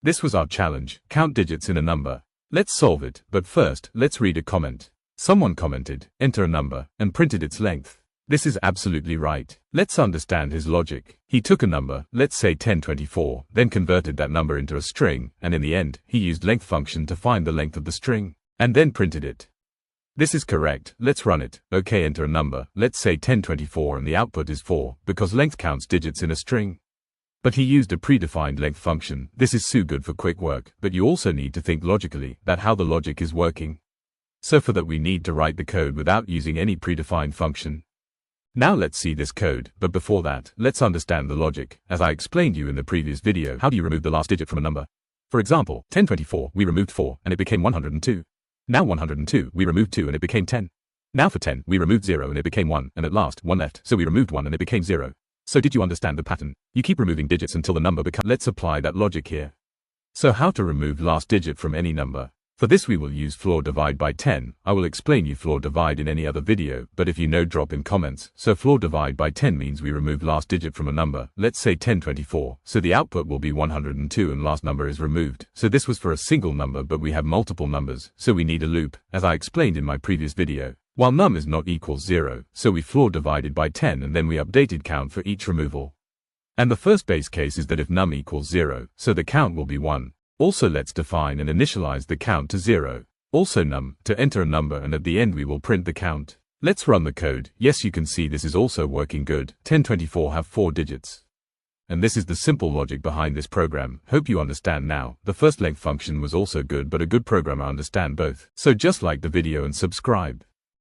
This was our challenge, count digits in a number. Let's solve it, but first, let's read a comment. Someone commented, enter a number, and printed its length. This is absolutely right. Let's understand his logic. He took a number, let's say 1024, then converted that number into a string, and in the end, he used length function to find the length of the string, and then printed it. This is correct. Let's run it. Okay, enter a number, let's say 1024, and the output is 4, because length counts digits in a string. But he used a predefined length function. This is so good for quick work, but you also need to think logically about how the logic is working. So for that we need to write the code without using any predefined function. Now let's see this code, but before that, let's understand the logic. As I explained you in the previous video, how do you remove the last digit from a number? For example, 1024, we removed 4, and it became 102. Now 102, we removed 2 and it became 10. Now for 10, we removed 0 and it became 1, and at last, 1 left, so we removed 1 and it became 0. So did you understand the pattern? You keep removing digits until the number becomes. Let's apply that logic here. So how to remove last digit from any number? For this we will use floor divide by 10. I will explain you floor divide in any other video, but if you know, drop in comments. So floor divide by 10 means we remove last digit from a number, let's say 1024, so the output will be 102 and last number is removed. So this was for a single number, but we have multiple numbers, so we need a loop, as I explained in my previous video. While num is not equals 0, so we floor divided by 10 and then we updated count for each removal. And the first base case is that if num equals 0, so the count will be 1. Also let's define and initialize the count to 0. Also num, to enter a number, and at the end we will print the count. Let's run the code. Yes, you can see this is also working good. 1024 have 4 digits. And this is the simple logic behind this program. Hope you understand now. The first length function was also good, but a good programmer understand both. So just like the video and subscribe.